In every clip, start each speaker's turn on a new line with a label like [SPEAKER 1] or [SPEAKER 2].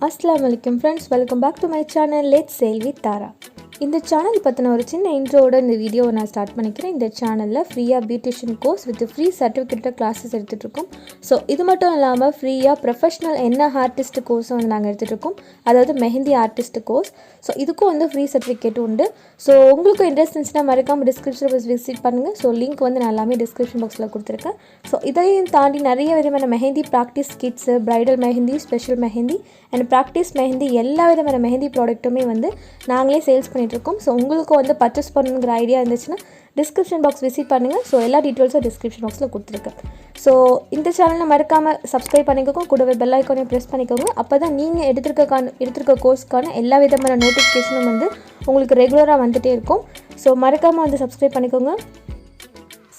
[SPEAKER 1] Assalamualaikum friends, welcome back to my channel Let's Sail with Thara. இந்த channel பற்றின ஒரு சின்ன இன்ட்ரோட இந்த வீடியோவை நான் ஸ்டார்ட் பண்ணிக்கிறேன். இந்த சேனலில் ஃப்ரீயாக beautician course with free certificate classes எடுத்துகிட்ருக்கோம். ஸோ இது மட்டும் இல்லாமல் ஃப்ரீயாக ப்ரொஃபஷனல் என்ன ஆர்டிஸ்ட் கோர்ஸும் வந்து நாங்கள் எடுத்துகிட்ருக்கோம். அதாவது மெஹந்தி ஆர்டிஸ்ட் கோர்ஸ். ஸோ இதுக்கும் வந்து ஃப்ரீ சர்டிஃபிகேட்டும் உண்டு. ஸோ உங்களுக்கு இன்ட்ரெஸ்ட் இருந்துச்சுன்னா மறக்காமல் டிஸ்கிரிப்ஷன் பாக்ஸ் விசிட் பண்ணுங்கள். ஸோ லிங்க் வந்து நான் எல்லாமே டிஸ்கிரிப்ஷன் பாக்ஸில் கொடுத்துருக்கேன். ஸோ இதையும் தாண்டி நிறைய விதமான mehndi practice kids, bridal mehndi, special mehndi and practice mehndi எல்லா விதமான மெஹந்தி ப்ராடக்ட்டுமே வந்து நாங்களே சேல்ஸ் பண்ணிகிட்ருக்கோம். ஸோ உங்களுக்கு வந்து பர்ச்சேஸ் பண்ணணுங்கிற ஐடியா இருந்துச்சுன்னா டிஸ்கிரிப்ஷன் பாக்ஸ் விசிட் பண்ணுங்கள். ஸோ எல்லா டீட்டெயில்ஸும் டிஸ்கிரிப்ஷன் பாக்ஸில் கொடுத்துருக்கேன். ஸோ இந்த சேனலை மறக்காமல் சப்ஸ்கிரைப் பண்ணிக்கோங்க, கூடவே பெல் ஐக்கானையும் ப்ரெஸ் பண்ணிக்கோங்க. அப்போ தான் நீங்கள் எடுத்திருக்க கோர்ஸ்க்கான எல்லா விதமான நோட்டிஃபிகேஷனும் வந்து உங்களுக்கு ரெகுலராக வந்துகிட்டே இருக்கும். ஸோ மறக்காமல் வந்து சப்ஸ்கிரைப் பண்ணிக்கோங்க.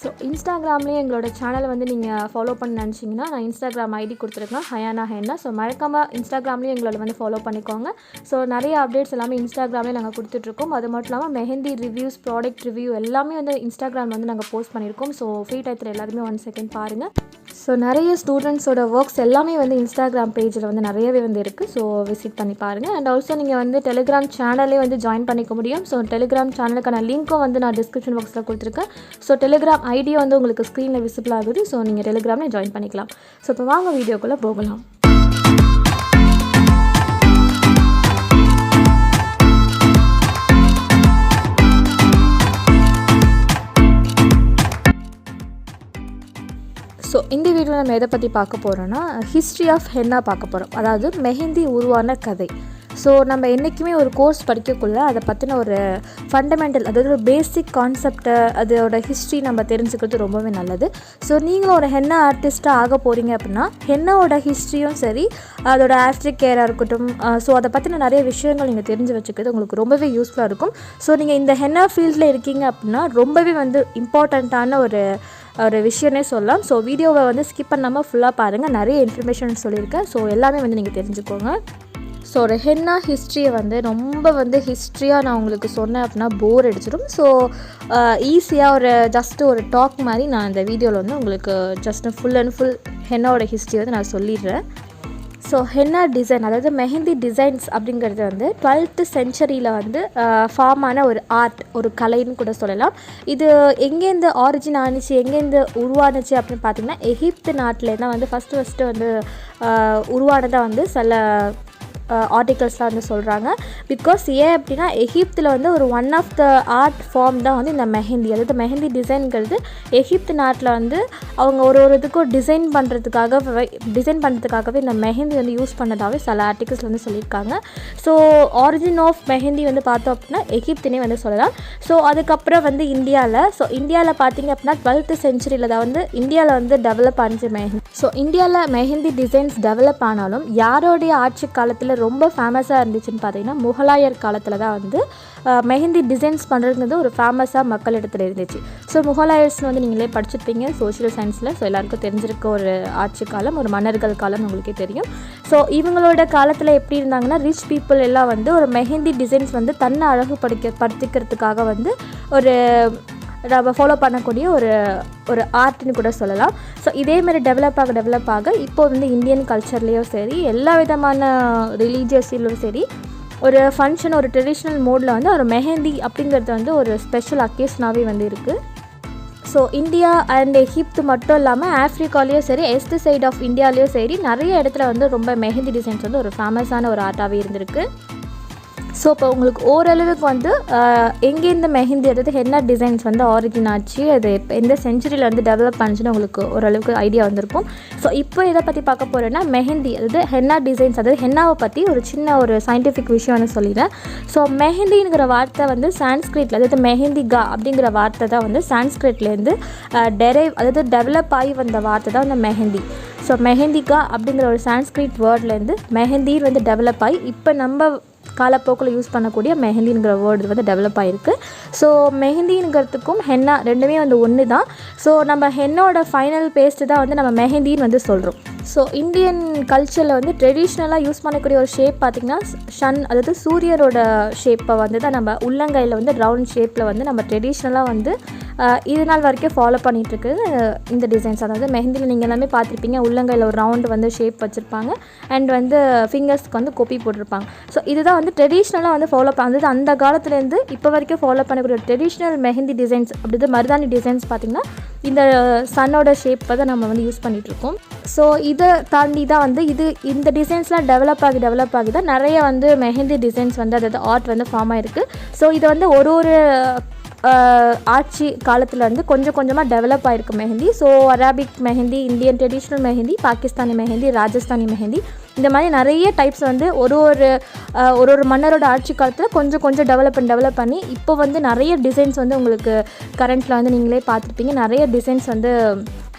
[SPEAKER 1] ஸோ இன்ஸ்டாகிராம்லேயும் எங்களோட சேனலை வந்து நீங்கள் ஃபாலோ பண்ண நினச்சிங்கன்னா நான் இன்ஸ்டாகிராம் ஐடி கொடுத்துருக்கேன், henna. ஸோ மறக்காமல் இன்ஸ்டாகிராம்லேயும் எங்களோட வந்து ஃபாலோ பண்ணிக்கோங்க. ஸோ நிறைய அப்டேட்ஸ் எல்லாமே இன்ஸ்டாகிராம்லேயே நாங்கள் கொடுத்துட்ருக்கோம். அது மட்டும் இல்லாமல் மெஹந்தி ரிவ்யூஸ், ப்ராடக்ட் ரிவ்யூ எல்லாமே வந்து இன்ஸ்டாகிராம் வந்து நாங்கள் போஸ்ட் பண்ணியிருக்கோம். ஸோ ஃப்ரீ டயத்தில் எல்லாருமே 1 செகண்ட் பாருங்கள். ஸோ நிறைய ஸ்டூடெண்ட்ஸோட ஒர்க்ஸ் எல்லாமே வந்து இன்ஸ்டாகிராம் பேஜில் வந்து நிறையவே வந்து இருக்குது. ஸோ விசிட் பண்ணி பாருங்கள். அண்ட் ஆல்சோ நீங்கள் வந்து டெலிகிராம் சேனலே வந்து ஜாயின் பண்ணிக்க முடியும். ஸோ டெலிகிராம் சேனலுக்கான லிங்க்கும் வந்து நான் டிஸ்கிரிப்ஷன் பாக்ஸில் கொடுத்துருக்கேன். ஸோ டெலிகிராம் ஐடியா வந்து உங்களுக்கு ஸ்க்ரீனில் விசிபிள் ஆகுது. ஸோ நீங்கள் டெலிகிராமில் ஜாயின் பண்ணிக்கலாம். ஸோ இப்போ வாங்க வீடியோக்குள்ளே போகலாம். ஸோ இந்த வீடியோ நம்ம எதை பற்றி பார்க்க போகிறோன்னா ஹிஸ்ட்ரி ஆஃப் ஹென்னா பார்க்க போகிறோம். அதாவது மெஹந்தி உருவான கதை. ஸோ நம்ம என்றைக்குமே ஒரு கோர்ஸ் படிக்கக்குள்ள அதை பற்றின ஒரு ஃபண்டமெண்டல், அதாவது ஒரு பேசிக் கான்செப்டை, அதோட ஹிஸ்ட்ரி நம்ம தெரிஞ்சுக்கிறது ரொம்பவே நல்லது. ஸோ நீங்களும் ஒரு ஹென்னா ஆர்டிஸ்ட்டாக ஆக போகிறீங்க அப்படின்னா ஹென்னாவோட ஹிஸ்ட்ரியும் சரி, அதோட ஆஃப்ரிக் கேராக இருக்கட்டும், ஸோ அதை பற்றின நிறைய விஷயங்கள் நீங்கள் தெரிஞ்சு வச்சுக்கிறது உங்களுக்கு ரொம்பவே யூஸ்ஃபுல்லாக இருக்கும். ஸோ நீங்கள் இந்த ஹென்னா ஃபீல்டில் இருக்கீங்க அப்படின்னா ரொம்பவே வந்து இம்பார்ட்டண்ட்டான ஒரு விஷயமே சொல்லலாம். ஸோ வீடியோவை வந்து ஸ்கிப் பண்ணாமல் ஃபுல்லாக பாருங்கள். நிறைய இன்ஃபர்மேஷன் சொல்லியிருக்கேன். ஸோ எல்லாமே வந்து நீங்கள் தெரிஞ்சுக்கோங்க. ஸோ ஒரு ஹென்னா ஹிஸ்ட்ரியை வந்து ரொம்ப வந்து ஹிஸ்ட்ரியாக நான் உங்களுக்கு சொன்னேன் அப்படின்னா போர் அடிச்சிடும். ஸோ ஈஸியாக ஜஸ்ட்டு ஒரு டாக் மாதிரி நான் இந்த வீடியோவில் வந்து உங்களுக்கு ஜஸ்ட்டு ஃபுல் அண்ட் ஃபுல் ஹென்னாவோட ஹிஸ்ட்ரி வந்து நான் சொல்லிடுறேன். ஸோ ஹென்னா டிசைன், அதாவது மெஹந்தி டிசைன்ஸ் அப்படிங்கிறது வந்து 12th செஞ்சுரியில் வந்து ஃபார்ம் ஆன ஒரு ஆர்ட், ஒரு கலைன்னு கூட சொல்லலாம். இது எங்கேருந்து ஆரிஜின் ஆனிச்சு, எங்கேருந்து உருவானுச்சு அப்படின்னு பார்த்திங்கன்னா எகிப்து நாட்டில் தான் வந்து ஃபஸ்ட்டு வந்து உருவானதாக வந்து சில ஆர்டிகல்ஸ்லாம் வந்து சொல்கிறாங்க. பிகாஸ் ஏன் அப்படின்னா எகிப்தில் வந்து ஒரு one of the art form தான் வந்து இந்த மெஹந்தி. அதாவது மெஹந்தி டிசைன்கிறது எகிப்து நாட்டில் வந்து அவங்க ஒரு இதுக்கும் டிசைன் பண்ணுறதுக்காகவே இந்த மெஹந்தி வந்து யூஸ் பண்ணதாகவே சில ஆர்டிகல்ஸ் வந்து சொல்லியிருக்காங்க. ஸோ ஆரிஜின் ஆஃப் மெஹந்தி வந்து பார்த்தோம் அப்படின்னா எகிப்துனே வந்து சொல்லலாம். ஸோ அதுக்கப்புறம் வந்து இந்தியாவில் பார்த்திங்க அப்படின்னா 12th செஞ்சுரியில் தான் வந்து இந்தியாவில் வந்து டெவலப் ஆனிச்சு மெஹந்தி. ஸோ இந்தியாவில் மெஹந்தி டிசைன்ஸ் டெவலப் ஆனாலும் யாரோடைய ஆட்சி காலத்தில் ரொம்ப ஃபேமஸாக இருந்துச்சுன்னு பார்த்தீங்கன்னா முகலாயர் காலத்தில் தான் வந்து மெஹந்தி டிசைன்ஸ் பண்ணுறதுங்கிறது ஒரு ஃபேமஸாக மக்கள் இடத்துல இருந்துச்சு. ஸோ முகலாயர்ஸ்னு வந்து நீங்களே படிச்சுருப்பீங்க சோஷியல் சயின்ஸில். ஸோ எல்லாருக்கும் தெரிஞ்சிருக்க ஒரு ஆட்சி காலம், ஒரு மன்னர்கள் காலம் உங்களுக்கே தெரியும். ஸோ இவங்களோட காலத்தில் எப்படி இருந்தாங்கன்னா ரிச் பீப்புள் எல்லாம் வந்து ஒரு மெஹந்தி டிசைன்ஸ் வந்து தன்னை அழகுபடுத்திக்கிறதுக்காக வந்து ஒரு நம்ம ஃபாலோ பண்ணக்கூடிய ஒரு ஆர்ட்னு கூட சொல்லலாம். ஸோ இதேமாதிரி டெவலப் ஆக இப்போ வந்து இந்தியன் கல்ச்சர்லேயும் சரி, எல்லா விதமான ரிலீஜியஸ்லையும் சரி, ஒரு ஃபங்க்ஷன், ஒரு ட்ரெடிஷ்னல் மோடில் வந்து ஒரு மெஹந்தி அப்படிங்கிறது வந்து ஒரு ஸ்பெஷல் அக்கேஷனாகவே வந்து இருக்குது. ஸோ இந்தியா அண்ட் எகிப்து மட்டும் இல்லாமல் ஆஃப்ரிக்காலேயும் சரி, எஸ்ட் சைட் ஆஃப் இந்தியாலேயும் சரி நிறைய இடத்துல வந்து ரொம்ப மெஹந்தி டிசைன்ஸ் வந்து ஒரு ஃபேமஸான ஒரு ஆர்ட்டாகவே இருந்திருக்கு. ஸோ இப்போ உங்களுக்கு ஓரளவுக்கு வந்து எங்கேருந்து மெஹந்தி, அதாவது ஹென்னா டிசைன்ஸ் வந்து ஆரிஜின் ஆச்சு, அது எந்த செஞ்சுரியில் வந்து டெவலப் ஆனிச்சுன்னு உங்களுக்கு ஓரளவுக்கு ஐடியா வந்திருக்கும். ஸோ இப்போ இதை பற்றி பார்க்க போகிறேன்னா மெஹந்தி, அதாவது ஹென்னா டிசைன்ஸ், அதாவது ஹென்னாவை பற்றி ஒரு சின்ன ஒரு சயின்டிஃபிக் விஷயம் வந்து சொல்லிடுறேன். ஸோ மெஹந்திங்கிற வார்த்தை வந்து சான்ஸ்கிரிட்டில், அதாவது மெஹந்திகா அப்படிங்கிற வார்த்தை தான் வந்து சான்ஸ்கிரிட்லேருந்து அதாவது டெவலப் ஆகி வந்த வார்த்தை தான் வந்து மெஹந்தி. ஸோ மெஹந்திகா அப்படிங்கிற ஒரு சான்ஸ்கிரிட் வேர்ட்லேருந்து மெஹந்தி வந்து டெவலப் ஆகி இப்போ நம்ம காலப்போக்கில் யூஸ் பண்ணக்கூடிய மெஹந்திங்கிற வேர்டு வந்து டெவலப் ஆகிருக்கு. ஸோ மெஹந்திங்கிறதுக்கும் ஹென்னா ரெண்டுமே வந்து ஒன்று தான். ஸோ நம்ம ஹென்னோட ஃபைனல் பேஸ்ட்டு தான் வந்து நம்ம மெஹந்தின்னு வந்து சொல்கிறோம். ஸோ இந்தியன் கல்ச்சரில் வந்து ட்ரெடிஷ்னலாக யூஸ் பண்ணக்கூடிய ஒரு ஷேப் பார்த்திங்கன்னா அதாவது சூரியரோட ஷேப்பை வந்து தான் நம்ம உள்ளங்கையில் வந்து ரவுண்ட் ஷேப்பில் வந்து நம்ம ட்ரெடிஷ்னலாக வந்து இது நாள் வரைக்கும் ஃபாலோ பண்ணிகிட்ருக்கு இந்த டிசைன்ஸ். அதாவது மெஹந்தியில் நீங்கள் எல்லாமே பார்த்துருப்பீங்க, உள்ளங்கையில் ஒரு ரவுண்டு வந்து ஷேப் வச்சுருப்பாங்க அண்ட் வந்து ஃபிங்கர்ஸ்க்கு வந்து கொப்பி போட்டிருப்பாங்க. ஸோ இதுதான் வந்து ட்ரெடிஷ்னலாக வந்து ஃபாலோ பண்ணுறது. அந்த காலத்துலேருந்து இப்போ வரைக்கும் ஃபாலோ பண்ணக்கூடிய ட்ரெடிஷ்னல் மெஹந்தி டிசைன்ஸ் அப்படி மருதாணி டிசைன்ஸ் பார்த்திங்கன்னா இந்த சன்னோட ஷேப்பை தான் நம்ம வந்து யூஸ் பண்ணிகிட்ருக்கோம். ஸோ இதை தாண்டி தான் வந்து இந்த டிசைன்ஸ்லாம் டெவலப் ஆகி தான் நிறைய வந்து மெஹந்தி டிசைன்ஸ் வந்து அதாவது ஆர்ட் வந்து ஃபார்ம் ஆகிருக்கு. ஸோ இது வந்து ஒரு ஆட்சி காலத்தில் வந்து கொஞ்சம் கொஞ்சமாக டெவலப் ஆகிருக்கு mehndi. So Arabic mehndi, Indian traditional mehndi, Pakistani mehndi, Rajasthani mehndi, இந்த மாதிரி நிறைய டைப்ஸ் வந்து ஒரு மன்னரோட ஆட்சி காலத்தில் கொஞ்சம் கொஞ்சம் டெவலப் பண்ணி இப்போ வந்து நிறைய டிசைன்ஸ் வந்து உங்களுக்கு கரண்ட்டில் வந்து நீங்களே பார்த்துருப்பீங்க. நிறைய டிசைன்ஸ் வந்து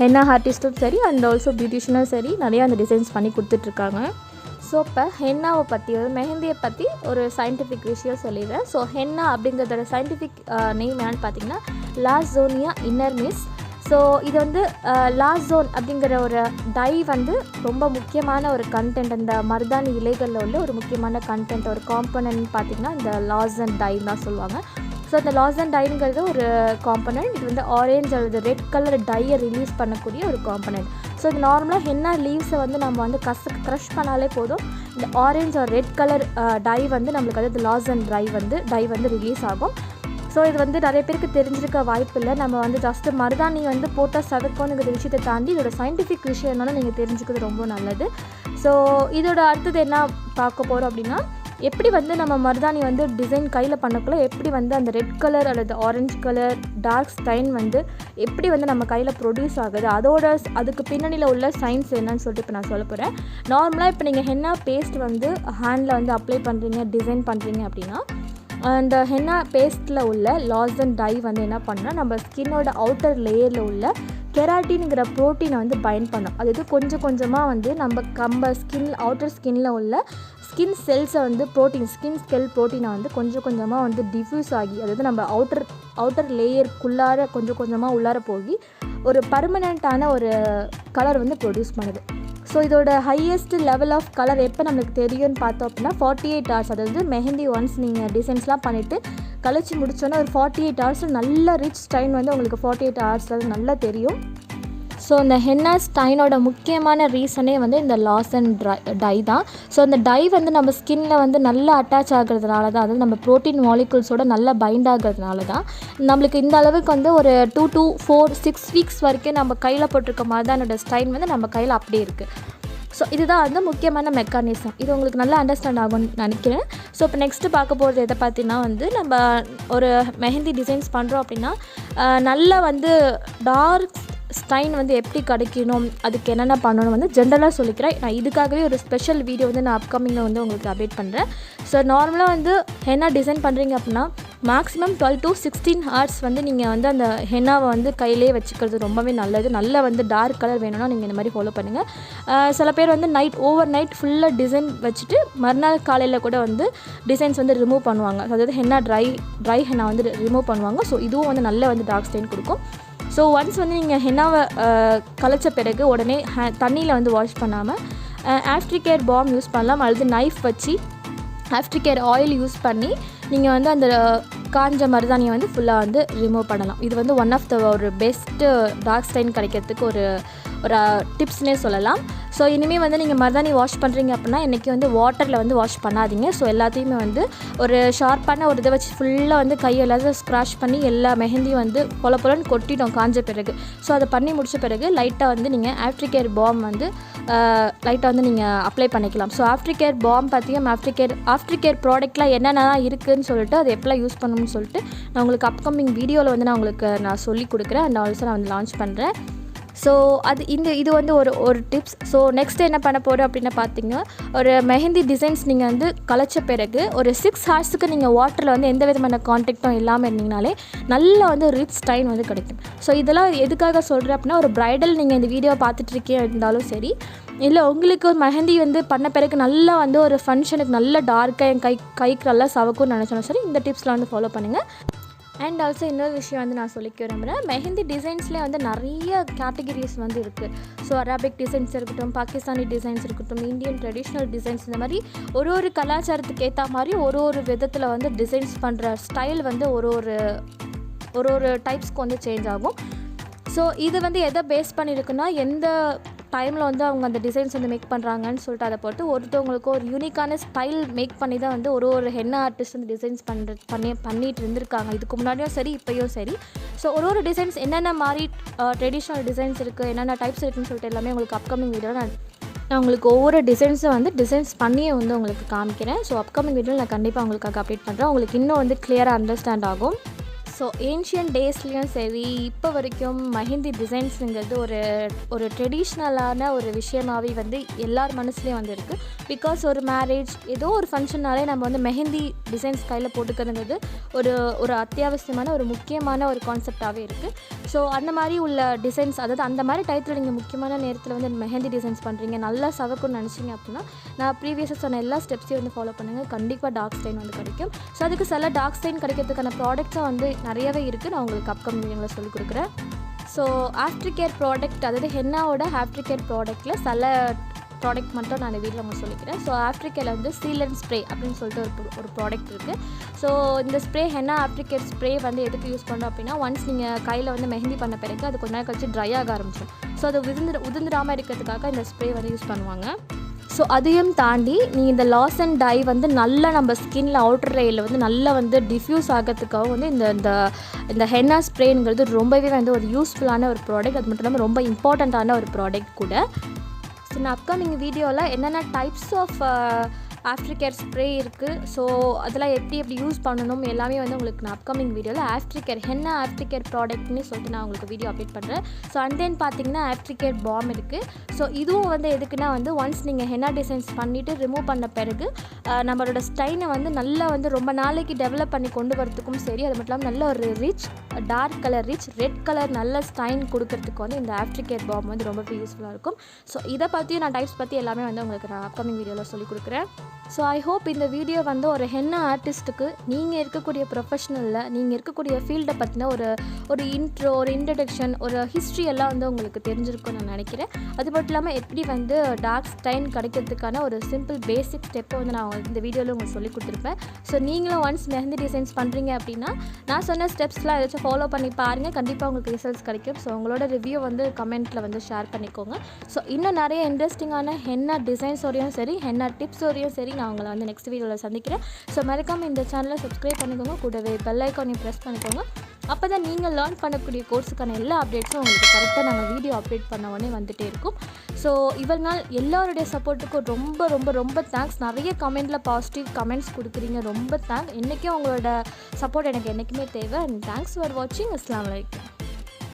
[SPEAKER 1] ஹென்னா ஆர்டிஸ்ட்டும் சரி அண்ட் ஆல்சோ பியூட்டிஷியனும் சரி நிறையா அந்த டிசைன்ஸ் பண்ணி கொடுத்துட்ருக்காங்க. ஸோ இப்போ ஹென்னாவை பற்றி மெஹந்தியை பற்றி ஒரு சயின்டிஃபிக் விஷயம் சொல்லிடுறேன். ஸோ ஹென்னா அப்படிங்கிறதோட சயின்டிஃபிக் நேம் என்னென்னு பார்த்தீங்கன்னா லாசோனியா இன்னர்மிஸ். ஸோ இது வந்து லாசோன் அப்படிங்கிற ஒரு டை வந்து ரொம்ப முக்கியமான ஒரு கண்டென்ட், அந்த மருதாணி இலைகளில் உள்ள ஒரு முக்கியமான கண்டென்ட், ஒரு காம்பனன்ட் பார்த்திங்கன்னா இந்த லாசன் டை தான் சொல்லுவாங்க. ஸோ இந்த லாசன் டைங்கிறது ஒரு காம்பனன்ட். இது வந்து ஆரேஞ்ச் அல்லது ரெட் கலர் டையை ரிலீஸ் பண்ணக்கூடிய ஒரு காம்பனன்ட். ஸோ இது நார்மலாக ஹென்னா லீவ்ஸை வந்து நம்ம வந்து க்ரஷ் பண்ணாலே போதும், இந்த orange or red colour dye வந்து நம்மளுக்கு அதாவது லாசன் டை வந்து ரிலீஸ் ஆகும். ஸோ இது வந்து நிறைய பேருக்கு தெரிஞ்சிருக்க வாய்ப்பு இல்லை. நம்ம வந்து ஜஸ்ட்டு மருதாணி வந்து போட்டால் சதக்கோனுங்கிற விஷயத்தை தாண்டி இதோட சயின்டிஃபிக் விஷயம் என்னன்னு நீங்கள் தெரிஞ்சுக்கிறது ரொம்ப நல்லது. ஸோ இதோட அடுத்தது என்ன பார்க்க போகிறோம் அப்படின்னா, எப்படி வந்து நம்ம மருதாணி வந்து டிசைன் கையில் பண்ணக்குள்ள எப்படி வந்து அந்த ரெட் கலர் அல்லது ஆரஞ்சு கலர் டார்க் ஸ்டைன் வந்து எப்படி வந்து நம்ம கையில் ப்ரொடியூஸ் ஆகுது, அதுக்கு பின்னணியில் உள்ள சயின்ஸ் என்னன்னு சொல்லிட்டு இப்போ நான் சொல்ல போகிறேன். நார்மலாக இப்போ நீங்கள் ஹென்னா பேஸ்ட் வந்து ஹேண்டில் வந்து அப்ளை பண்ணுறீங்க, டிசைன் பண்ணுறீங்க அப்படின்னா அந்த ஹென்னா பேஸ்ட்டில் உள்ள லாசன் டை வந்து என்ன பண்ணால் நம்ம ஸ்கின்னோட அவுட்டர் லேயரில் உள்ள கெராட்டின்ங்கிற ப்ரோட்டீனை வந்து பைண்ட் பண்ணோம். அது கொஞ்சம் கொஞ்சமாக வந்து நம்ம அவுட்டர் ஸ்கின்னில் உள்ள ஸ்கின் செல்ஸை வந்து ஸ்கின் ஸ்கெல் ப்ரோட்டீனை வந்து கொஞ்சம் கொஞ்சமாக வந்து டிஃப்யூஸ் ஆகி அதாவது நம்ம அவுட்டர் லேயருக்குள்ளார கொஞ்சம் கொஞ்சமாக உள்ளார போய் ஒரு பர்மனெண்ட்டான ஒரு கலர் வந்து ப்ரொடியூஸ் பண்ணுது. ஸோ இதோட ஹையஸ்ட் லெவல் ஆஃப் கலர் எப்போ நம்மளுக்கு தெரியும்னு பார்த்தோம் அப்படின்னா 48 hours. அதாவது மெஹந்தி ஒன்ஸ் நீங்கள் டிசைன்ஸ்லாம் பண்ணிவிட்டு கழிச்சு முடிச்சோன்னா ஒரு 48 hours நல்ல ரிச் ஸ்டைன் வந்து உங்களுக்கு 48 hours நல்லா தெரியும். ஸோ இந்த ஹென்னா ஸ்டைனோட முக்கியமான ரீசனே வந்து இந்த லாசன் டை தான். ஸோ இந்த டை வந்து நம்ம ஸ்கின்ல வந்து நல்லா அட்டாச் ஆகிறதுனால தான், அதாவது நம்ம ப்ரோட்டீன் மாலிகுல்ஸோட நல்லா பைண்ட் ஆகிறதுனால தான் நம்மளுக்கு இந்த அளவுக்கு வந்து ஒரு 2 to 6 weeks வரைக்கும் நம்ம கையில் போட்டிருக்க மாதிரி தான் என்னோடய ஸ்டைன் வந்து நம்ம கையில் அப்படியே இருக்குது. ஸோ இதுதான் வந்து முக்கியமான மெக்கானிசம். இது உங்களுக்கு நல்லா அண்டர்ஸ்டாண்ட் ஆகும்னு நினைக்கிறேன். ஸோ இப்போ நெக்ஸ்ட்டு பார்க்க போகிறது எதை பார்த்தீங்கன்னா வந்து நம்ம ஒரு மெஹந்தி டிசைன்ஸ் பண்ணுறோம் அப்படின்னா நல்லா வந்து டார்க் ஸ்டைன் வந்து எப்படி கிடைக்கணும், அதுக்கு என்னென்ன பண்ணணும் வந்து ஜென்ரலாக சொல்லிக்கிறேன். நான் இதுக்காகவே ஒரு ஸ்பெஷல் வீடியோ வந்து நான் அப்கமிங்கில் வந்து உங்களுக்கு அப்டேட் பண்ணுறேன். ஸோ நார்மலாக வந்து ஹென்னா டிசைன் பண்ணுறீங்க அப்படின்னா மேக்ஸிமம் 12 to 16 hours வந்து நீங்கள் வந்து அந்த ஹென்னாவை வந்து கையிலே வச்சுக்கிறது ரொம்பவே நல்லது. நல்லா வந்து டார்க் கலர் வேணும்னா நீங்கள் இந்த மாதிரி ஃபாலோ பண்ணுங்கள். சில பேர் வந்து ஓவர் நைட் ஃபுல்லாக டிசைன் வச்சுட்டு மறுநாள் காலையில் கூட வந்து டிசைன்ஸ் வந்து ரிமூவ் பண்ணுவாங்க. அதாவது ஹென்னா ட்ரை ஹென்னா வந்து ரிமூவ் பண்ணுவாங்க. ஸோ இதுவும் வந்து நல்லா வந்து டார்க் ஸ்டைன் கொடுக்கும். ஸோ ஒன்ஸ் வந்து நீங்கள் ஹென்னாவை கலைச்ச பிறகு உடனே தண்ணியில் வந்து வாஷ் பண்ணாமல் ஆஃப்டர் கேர் பாம் யூஸ் பண்ணலாம், அல்லது நைஃப் வச்சு ஆஃப்டர் கேர் ஆயில் யூஸ் பண்ணி நீங்கள் வந்து அந்த காஞ்ச மருதாணியை வந்து ஃபுல்லாக வந்து ரிமூவ் பண்ணலாம். இது வந்து ஒன் ஆஃப் த ஒரு பெஸ்ட்டு டார்க் ஸ்டைன் கிடைக்கிறதுக்கு ஒரு டிப்ஸ்னே சொல்லலாம். ஸோ இனிமேல் வந்து நீங்கள் மருதாணி வாஷ் பண்ணுறீங்க அப்படின்னா இன்றைக்கி வந்து வாட்டரில் வந்து வாஷ் பண்ணாதீங்க. ஸோ எல்லாத்தையுமே வந்து ஒரு ஷார்ப்பான ஒரு இதை வச்சு ஃபுல்லாக வந்து கையெல்லாம் ஸ்க்ராஷ் பண்ணி எல்லா மெஹந்தியும் வந்து பொலன்னு கொட்டிட்டோம் காஞ்ச பிறகு. ஸோ அதை பண்ணி முடித்த பிறகு லைட்டாக வந்து நீங்கள் ஆஃப்டர் கேர் பாம் வந்து லைட்டாக வந்து நீங்கள் அப்ளை பண்ணிக்கலாம். ஸோ ஆஃப்டர் கேர் பாம் பார்த்தீங்கன்னா ஆஃப்டர் கேர் ப்ராடக்ட்லாம் என்னென்னலாம் இருக்குதுன்னு சொல்லிட்டு அது எப்போலாம் யூஸ் பண்ணணும்னு சொல்லிட்டு நான் உங்களுக்கு அப்கமிங் வீடியோவில் வந்து நான் சொல்லி கொடுக்குறேன். அண்ட் ஆல்சோ நான் வந்து லான்ச் பண்ணுறேன். ஸோ இது வந்து ஒரு டிப்ஸ். ஸோ நெக்ஸ்ட் என்ன பண்ண போகிறோம் அப்படின்னு பார்த்தீங்கன்னா ஒரு மெஹந்தி டிசைன்ஸ் நீங்கள் வந்து கலைச்ச பிறகு ஒரு 6 hours நீங்கள் வாட்டரில் வந்து எந்த விதமான கான்டாக்டும் இல்லாமல் இருந்தீங்கனாலே நல்லா வந்து ரிச் ஸ்டைன் வந்து கிடைக்கும். ஸோ இதெல்லாம் எதுக்காக சொல்கிறேன் அப்படின்னா ஒரு ப்ரைடல் நீங்கள் இந்த வீடியோ பார்த்துட்ருக்கே இருந்தாலும் சரி, இல்லை உங்களுக்கு ஒரு மெஹந்தி வந்து பண்ண பிறகு நல்லா வந்து ஒரு ஃபங்க்ஷனுக்கு நல்லா டார்க்காக என் கைக்கு நல்லா சவக்கும்னு நினச்சாலும் சரி இந்த டிப்ஸ்லாம் வந்து ஃபாலோ பண்ணுங்கள். அண்ட் ஆல்சோ இன்னொரு விஷயம் வந்து நான் சொல்லிக்க விரும்புகிறேன், மெஹந்தி டிசைன்ஸ்லேயே வந்து நிறைய கேட்டகிரிஸ் வந்து இருக்குது. ஸோ அரபிக் டிசைன்ஸ் இருக்கட்டும், பாகிஸ்தானி டிசைன்ஸ் இருக்கட்டும், இந்தியன் ட்ரெடிஷ்னல் டிசைன்ஸ், இந்த மாதிரி ஒரு கலாச்சாரத்துக்கு ஏற்ற மாதிரி ஒரு விதத்தில் வந்து டிசைன்ஸ் பண்ணுற ஸ்டைல் வந்து ஒரு டைப்ஸ்க்கு வந்து சேஞ்ச் ஆகும். ஸோ இது வந்து எதை பேஸ் பண்ணியிருக்குன்னா, எந்த டைமில் வந்து அவங்க அந்த டிசைன்ஸ் வந்து மேக் பண்ணுறாங்கன்னு சொல்லிட்டு அதை பொறுத்து ஒருத்தவங்களுக்கு ஒரு யூனிக்கான ஸ்டைல் மேக் பண்ணி தான் வந்து ஒரு ஹென்னா ஆர்டிஸ்ட் வந்து டிசைன்ஸ் பண்ணிட்டு இருந்திருக்காங்க. இதுக்கு முன்னாடியும் சரி, இப்போயும் சரி. ஸோ ஒரு டிசைன்ஸ் என்னென்ன மாதிரி ட்ரெடிஷ்னல் டிசைன்ஸ் இருக்குது, என்னென்ன டைப்ஸ் இருக்குதுன்னு சொல்லிட்டு எல்லாமே உங்களுக்கு அப்கமிங் வீடியோவில் நான் உங்களுக்கு ஒவ்வொரு டிசைன்ஸும் வந்து டிசைன்ஸ் பண்ணியே வந்து உங்களுக்கு காமிக்கிறேன். ஸோ அப்கமிங் வீடியோவில் நான் கண்டிப்பாக உங்களுக்காக அப்டேட் பண்ணுறேன். உங்களுக்கு இன்னும் வந்து கிளியராக அண்டர்ஸ்டாண்ட் ஆகும். ஸோ ஏன்ஷியன் டேஸ்லேயும் சரி, இப்போ வரைக்கும் மெஹந்தி டிசைன்ஸுங்கிறது ஒரு ட்ரெடிஷ்னலான ஒரு விஷயமாகவே வந்து எல்லார் மனசுலேயும் வந்து இருக்குது. பிகாஸ் ஒரு மேரேஜ் ஏதோ ஒரு ஃபங்க்ஷன்னாலே நம்ம வந்து மெஹந்தி டிசைன்ஸ் கையில் போட்டுக்கிறதுங்கிறது ஒரு அத்தியாவசியமான ஒரு முக்கியமான ஒரு கான்செப்டாகவே இருக்குது. ஸோ அந்த மாதிரி உள்ள டிசைன்ஸ், அதாவது அந்த மாதிரி டைத்தில் நீங்கள் முக்கியமான நேரத்தில் வந்து மெஹந்தி டிசைன்ஸ் பண்ணுறீங்க, நல்லா சவக்குன்னு நினச்சிங்க அப்படின்னா நான் ப்ரீவியஸாக சொன்ன எல்லா ஸ்டெப்ஸையும் வந்து ஃபாலோ பண்ணுங்கள். கண்டிப்பாக டார்க் ஸ்டைன் வந்து கிடைக்கும். ஸோ அதுக்கு சில டார்க் ஸ்டைன் கிடைக்கிறதுக்கான ப்ராடக்ட்ஸாக வந்து நிறையவே இருக்குது. நான் உங்களுக்கு அப்கமிங் வீடியோவில் சொல்லிக் கொடுக்குறேன். ஸோ ஆஃப்டர் கேர் ப்ராடக்ட், அதாவது ஹென்னாவோட ஆஃப்டர் கேர் ப்ராடக்ட்டில் சில ப்ராடக்ட் மட்டும் நான் இந்த வீடியோவில் உங்களுக்கு சொல்லிக்கிறேன். ஸோ ஆஃப்டர் கேரில் வந்து சீலன் ஸ்ப்ரே அப்படின்னு சொல்லிட்டு ஒரு ப்ராடக்ட் இருக்குது. ஸோ இந்த spray henna after care spray வந்து எதுக்கு யூஸ் பண்ணோம் அப்படின்னா, ஒன்ஸ் நீங்கள் கையில் வந்து மெஹந்தி பண்ண பிறகு அது கொஞ்ச நேரம் கழிச்சு ட்ரை ஆக ஆரம்பிச்சிடும். ஸோ அது உதிர்ந்துடாமல் இருக்கிறதுக்காக இந்த ஸ்ப்ரே வந்து யூஸ் பண்ணுவாங்க. ஸோ அதையும் தாண்டி நீங்கள் இந்த லாஸ் அண்ட் டை வந்து நல்லா நம்ம ஸ்கின்ல அவுட்டர் லேயரில் வந்து நல்லா வந்து டிஃப்யூஸ் ஆகிறதுக்காக வந்து இந்த ஹென்னா ஸ்ப்ரேங்கிறது ரொம்பவே வந்து ஒரு யூஸ்ஃபுல்லான ஒரு ப்ராடக்ட். அது மட்டும் இல்லாமல் ரொம்ப இம்பார்ட்டண்ட்டான ஒரு ப்ராடக்ட் கூட. ஸோ நான் அப்கமிங் வீடியோவில் என்னென்ன types of aftercare spray இருக்குது, ஸோ அதெல்லாம் எப்படி யூஸ் பண்ணணும் எல்லாமே வந்து உங்களுக்கு நான் அப்கமிங் வீடியோவில் after care henna after care ப்ராடக்ட்னு சொல்லிட்டு நான் உங்களுக்கு வீடியோ அப்டேட் பண்ணுறேன். ஸோ அண்ட் தென் பார்த்தீங்கன்னா ஆஃப்டர் கேர் பாம் இருக்குது. ஸோ இதுவும் வந்து எதுக்குன்னா வந்து ஒன்ஸ் நீங்கள் ஹென்னா டிசைன்ஸ் பண்ணிவிட்டு ரிமூவ் பண்ண பிறகு நம்மளோட ஸ்டைனை வந்து நல்லா வந்து ரொம்ப நாளைக்கு டெவலப் பண்ணி கொண்டு வரதுக்கும் சரி, அது மட்டும் இல்லாமல் நல்ல ஒரு rich dark colour, rich red colour நல்ல ஸ்டைன் கொடுக்கறதுக்கு வந்து இந்த ஆஃப்டர் கேர் பாம் வந்து ரொம்பவே யூஸ்ஃபுல்லாக இருக்கும். ஸோ இதை பற்றியும் நான் டைப்ஸ் பற்றி எல்லாமே வந்து உங்களுக்கு நான் அப்கமிங் வீடியோவில் சொல்லிக் கொடுக்குறேன். ஸோ ஐ ஹோப் இந்த வீடியோ வந்து ஒரு ஹென்னா ஆர்டிஸ்ட்டுக்கு நீங்கள் இருக்கக்கூடிய ப்ரொஃபஷனலில் நீங்கள் இருக்கக்கூடிய ஃபீல்டை பற்றின ஒரு இன்ட்ரோ, ஒரு இன்ட்ரடக்ஷன், ஒரு ஹிஸ்ட்ரி எல்லாம் வந்து உங்களுக்கு தெரிஞ்சிருக்கும்னு நான் நினைக்கிறேன். அது மட்டும் இல்லாமல் எப்படி வந்து டார்க் ஸ்டைன் கிடைக்கிறதுக்கான ஒரு சிம்பிள் பேசிக் ஸ்டெப்பை வந்து நான் இந்த வீடியோவில் உங்களுக்கு சொல்லி கொடுத்துருப்பேன். ஸோ நீங்களும் ஒன்ஸ் மெஹந்தி டிசைன்ஸ் பண்ணுறீங்க அப்படின்னா நான் சொன்ன ஸ்டெப்ஸ்லாம் ஏதாச்சும் ஃபாலோ பண்ணி பாருங்கள், கண்டிப்பாக உங்களுக்கு ரிசல்ட்ஸ் கிடைக்கும். ஸோ உங்களோட ரிவ்யூ வந்து கமெண்ட்டில் வந்து ஷேர் பண்ணிக்கோங்க. ஸோ இன்னும் நிறைய இன்ட்ரெஸ்டிங்கான ஹென்னா டிசைன்ஸோடையும் சரி, ஹென்னா டிப்ஸோடையும் சரி நான் உங்களை வந்து நெக்ஸ்ட் வீடியோவில் சந்திக்கிறேன். ஸோ மறக்காமல் இந்த சேனலை சப்ஸ்கிரைப் பண்ணிக்கோங்க, கூடவே பெல் ஐக்கானையும் ப்ரெஸ் பண்ணிக்கோங்க. அப்போ தான் நீங்கள் லேர்ன் பண்ணக்கூடிய கோர்ஸுக்கான எல்லா அப்டேட்ஸும் உங்களுக்கு கரெக்டாக நாங்கள் வீடியோ அப்டேட் பண்ண உடனே வந்துகிட்டே இருக்கும். ஸோ இவ்வளோ நாள் எல்லாருடைய சப்போர்ட்டுக்கும் ரொம்ப ரொம்ப ரொம்ப தேங்க்ஸ். நிறைய கமெண்ட்டில் பாசிட்டிவ் கமெண்ட்ஸ் கொடுக்குறீங்க, ரொம்ப தேங்க்ஸ். என்றைக்கும் உங்களோட சப்போர்ட் எனக்கு என்றைக்குமே தேவை. அண்ட் தேங்க்ஸ் ஃபார் வாட்சிங். அஸ்ஸலாமு அலைக்கும்.